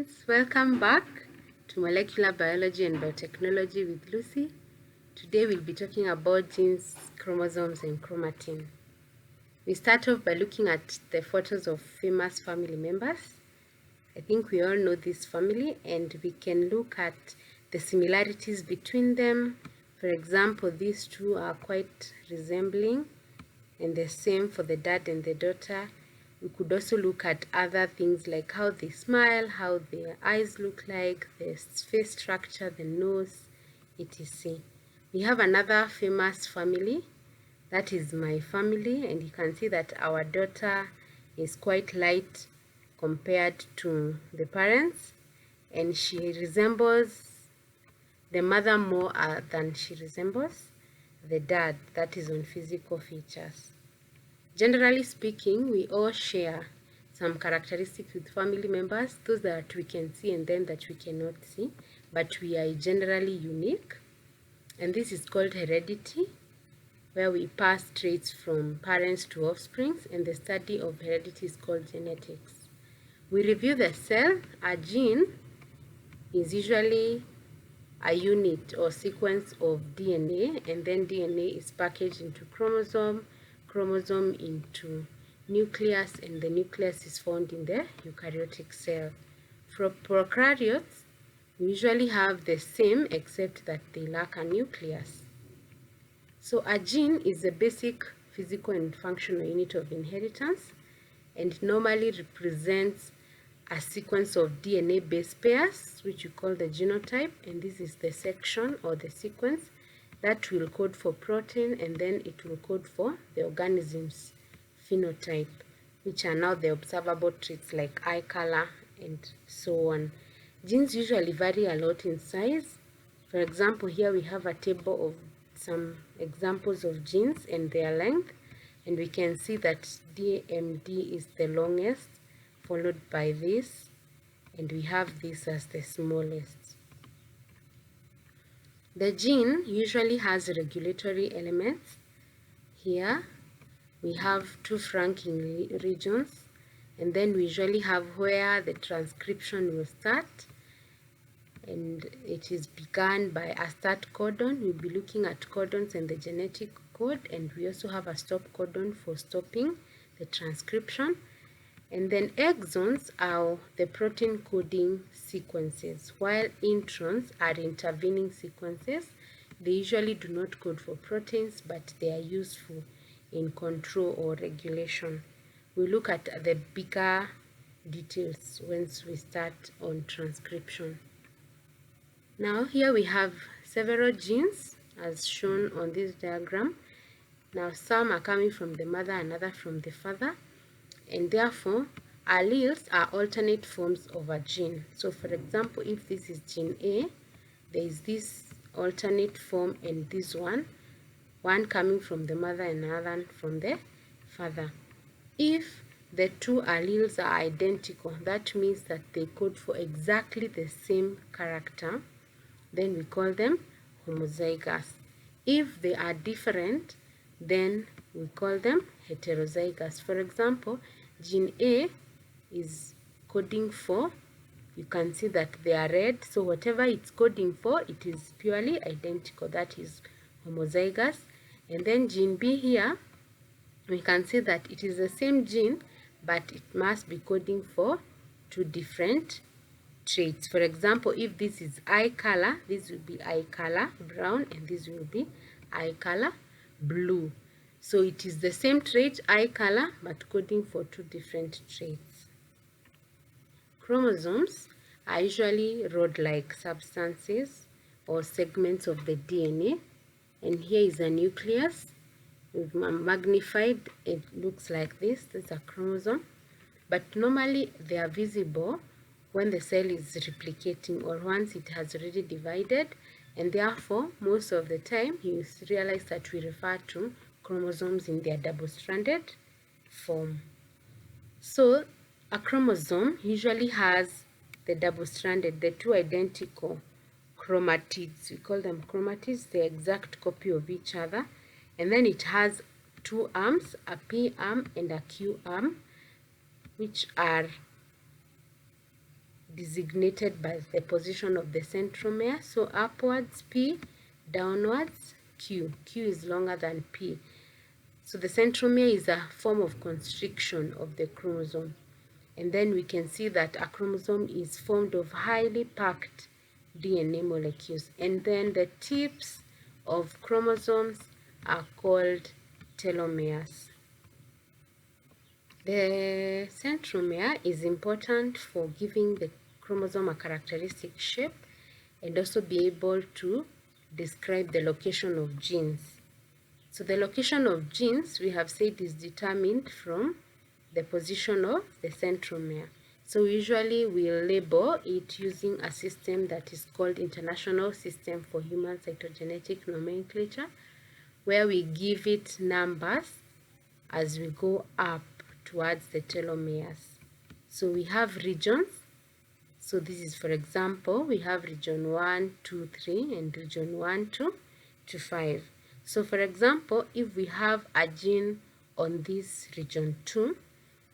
friends, welcome back to Molecular Biology and Biotechnology with Lucy. Today we'll be talking about genes, chromosomes and chromatin. We start off by looking at the photos of famous family members. I think we all know this family and we can look at the similarities between them. For example, these two are quite resembling, and the same for the dad and the daughter. We could also look at other things like how they smile, how their eyes look like, the face structure, the nose, etc. We have another famous family, that is my family, and you can see that our daughter is quite light compared to the parents, and she resembles the mother more than she resembles the dad, that is on physical features. Generally speaking, we all share some characteristics with family members, those that we can see and then that we cannot see, but we are generally unique. And this is called heredity, where we pass traits from parents to offspring, and the study of heredity is called genetics. We review the cell. A gene is usually a unit or sequence of DNA, and then DNA is packaged into chromosome into nucleus, and the nucleus is found in the eukaryotic cell. For prokaryotes, we usually have the same except that they lack a nucleus. So a gene is a basic physical and functional unit of inheritance, and normally represents a sequence of DNA base pairs, which we call the genotype, and this is the section or the sequence that will code for protein, and then it will code for the organism's phenotype, which are now the observable traits like eye color and so on. Genes usually vary a lot in size. For example, here we have a table of some examples of genes and their length, and we can see that DMD is the longest, followed by this, and we have this as the smallest. The gene usually has regulatory elements. Here we have two franking regions, and then we usually have where the transcription will start, and it is begun by a start codon. We'll be looking at codons and the genetic code, and we also have a stop codon for stopping the transcription. And then exons are the protein coding sequences, while introns are intervening sequences. They usually do not code for proteins, but they are useful in control or regulation. We look at the bigger details once we start on transcription. Now here we have several genes as shown on this diagram. Now some are coming from the mother, another from the father, and therefore alleles are alternate forms of a gene. So for example, if this is gene A, there is this alternate form and this one coming from the mother and another from the father. If the two alleles are identical, that means that they code for exactly the same character, then we call them homozygous. If they are different, then we call them heterozygous. For example, gene A is coding for, you can see that they are red, so whatever it's coding for, it is purely identical, that is homozygous. And then gene B here, we can see that it is the same gene, but it must be coding for two different traits. For example, if this is eye color, this will be eye color brown, and this will be eye color blue. So it is the same trait, eye color, but coding for two different traits. Chromosomes are usually rod-like substances or segments of the DNA, and here is a nucleus. We've magnified, it looks like this. This is a chromosome, but normally they are visible when the cell is replicating or once it has already divided, and therefore most of the time you realize that we refer to chromosomes in their double-stranded form. So a chromosome usually has the double-stranded, the two identical chromatids. We call them chromatids, the exact copy of each other. And then it has two arms, a P arm and a Q arm, which are designated by the position of the centromere. So upwards P, downwards Q. Q is longer than P. So the centromere is a form of constriction of the chromosome. And then we can see that a chromosome is formed of highly packed DNA molecules. And then the tips of chromosomes are called telomeres. The centromere is important for giving the chromosome a characteristic shape and also be able to describe the location of genes. So the location of genes, we have said, is determined from the position of the centromere. So usually we label it using a system that is called International System for Human Cytogenetic Nomenclature, where we give it numbers as we go up towards the telomeres. So we have regions. So this is, for example, we have region 1, 2, 3 and region 1, 2 to 5. So for example, if we have a gene on this region 2,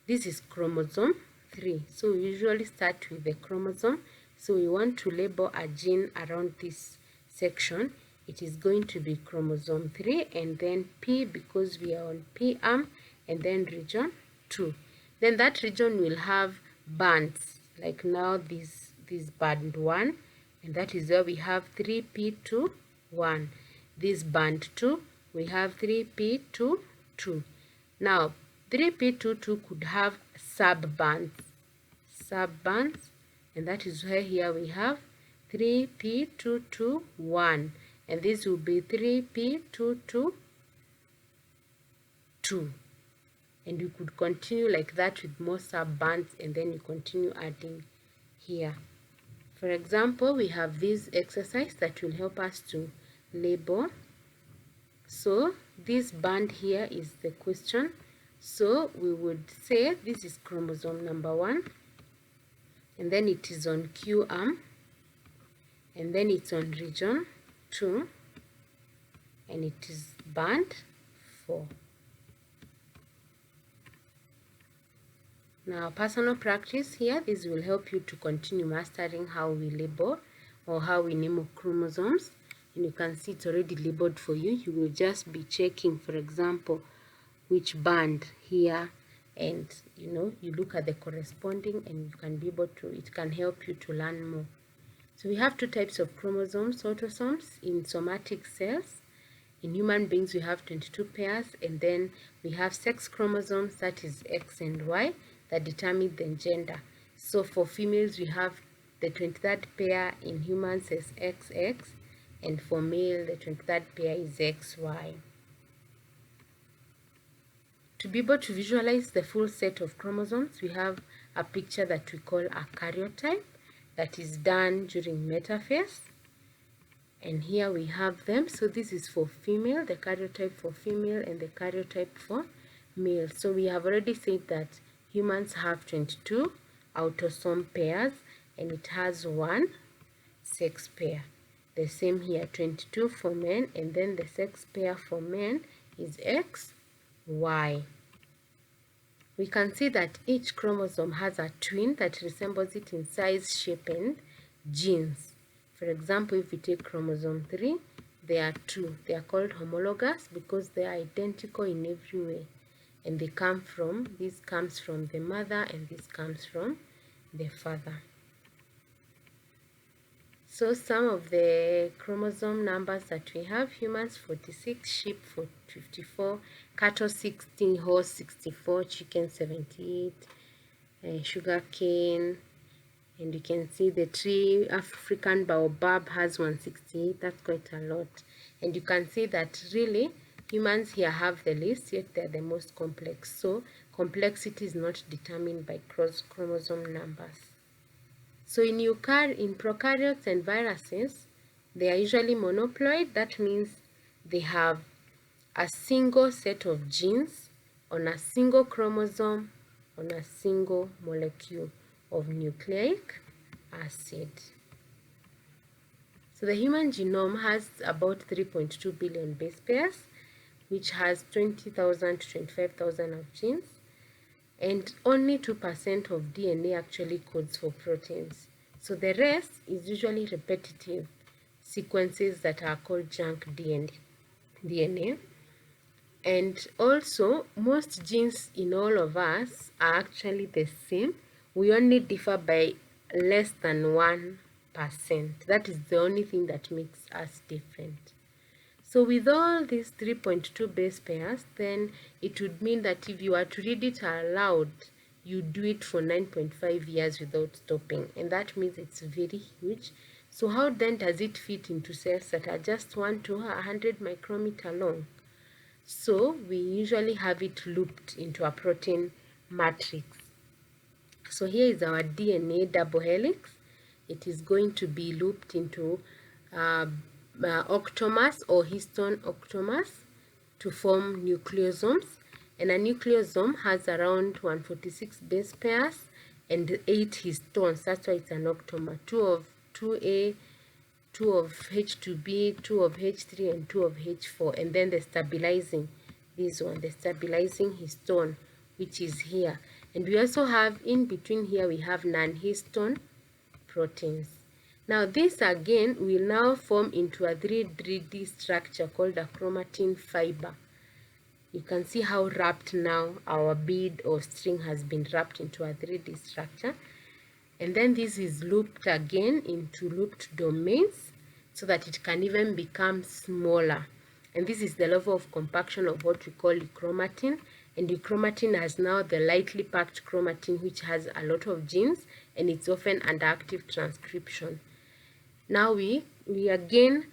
this is chromosome 3. So we usually start with the chromosome. So we want to label a gene around this section. It is going to be chromosome 3 and then P because we are on P arm, and then region 2. Then that region will have bands, like now this band 1, and that is where we have 3P21. This band 2, we have 3P22. Now 3P22 could have subbands, and that is where here we have 3P221, and this will be 3P222. And you could continue like that with more subbands, and then you continue adding here. For example, we have this exercise that will help us to label. So this band here is the question. So we would say this is chromosome number 1, and then it is on Q arm, and then it's on region 2, and it is band 4. Now, personal practice here, this will help you to continue mastering how we label or how we name chromosomes. And you can see it's already labeled for you. You will just be checking, for example, which band here, and you look at the corresponding, and you can be able to, it can help you to learn more. So we have two types of chromosomes, autosomes in somatic cells. In human beings, we have 22 pairs, and then we have sex chromosomes, that is X and Y, that determine the gender. So for females, we have the 23rd pair in humans is XX, and for male, the 23rd pair is XY. To be able to visualize the full set of chromosomes, we have a picture that we call a karyotype that is done during metaphase. And here we have them. So this is for female, the karyotype for female, and the karyotype for male. So we have already said that humans have 22 autosome pairs, and it has one sex pair. The same here, 22 for men, and then the sex pair for men is XY. We can see that each chromosome has a twin that resembles it in size, shape, and genes. For example, if we take chromosome 3, there are two. They are called homologous because they are identical in every way. And they come from, this comes from the mother and this comes from the father. So some of the chromosome numbers that we have: humans 46, sheep 54, cattle 60, horse 64, chicken 78, sugar cane, and you can see the tree African baobab has 168. That's quite a lot. And you can see that really humans here have the least, yet they're the most complex. So complexity is not determined by cross chromosome numbers. So in prokaryotes and viruses, they are usually monoploid. That means they have a single set of genes on a single chromosome on a single molecule of nucleic acid. So the human genome has about 3.2 billion base pairs, which has 20,000 to 25,000 of genes, and only 2% of DNA actually codes for proteins. So the rest is usually repetitive sequences that are called junk DNA. And also, most genes in all of us are actually the same. We only differ by less than 1%. That is the only thing that makes us different. So with all these 3.2 base pairs, then it would mean that if you were to read it aloud, you do it for 9.5 years without stopping. And that means it's very huge. So how then does it fit into cells that are just 1 to 100 micrometer long? So we usually have it looped into a protein matrix. So here is our DNA double helix. It is going to be looped into octomers or histone octomers to form nucleosomes. And a nucleosome has around 146 base pairs and 8 histones. That's why it's an octomer. 2 of 2A, 2 of H2B, 2 of H3, and 2 of H4. And then the stabilizing, this one, the stabilizing histone, which is here. And we also have, in between here, we have non-histone proteins. Now this again will now form into a 3D structure called a chromatin fiber. You can see how wrapped now our bead or string has been wrapped into a 3D structure. And then this is looped again into looped domains so that it can even become smaller. And this is the level of compaction of what we call chromatin. And the chromatin has now the lightly packed chromatin, which has a lot of genes, and it's often under active transcription. Now we again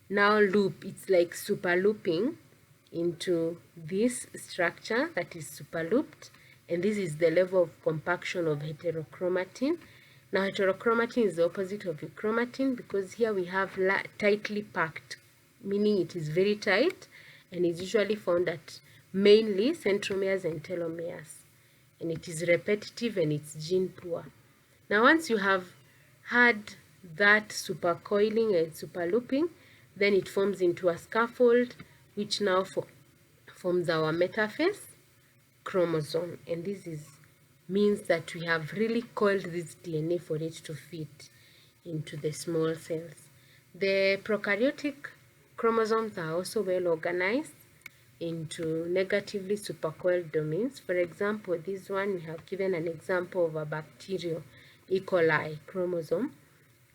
now loop. It's like super looping into this structure that is super looped, and this is the level of compaction of heterochromatin. Now heterochromatin is the opposite of euchromatin because here we have tightly packed, meaning it is very tight, and is usually found at mainly centromeres and telomeres, and it is repetitive and it's gene poor. Now once you have had that supercoiling and super looping, then it forms into a scaffold which now forms our metaphase chromosome, and this means that we have really coiled this DNA for it to fit into the small cells. The prokaryotic chromosomes are also well organized into negatively supercoiled domains. For example, this one, we have given an example of a bacterial E. coli chromosome.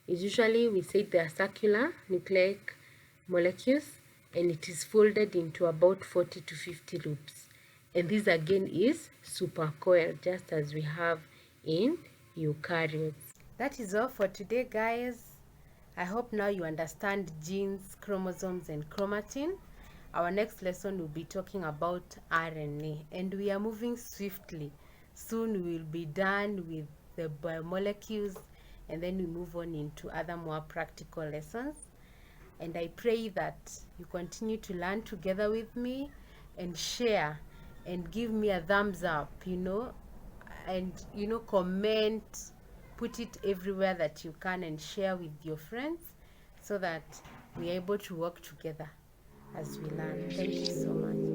Is usually, we say they are circular nucleic molecules, and it is folded into about 40 to 50 loops. And this again is supercoiled, just as we have in eukaryotes. That is all for today, guys. I hope now you understand genes, chromosomes, and chromatin. Our next lesson will be talking about RNA, and we are moving swiftly. Soon we will be done with the biomolecules, and then we move on into other more practical lessons. And I pray that you continue to learn together with me and share and give me a thumbs up, and comment, put it everywhere that you can, and share with your friends so that we're able to work together as we learn. Thank you so much.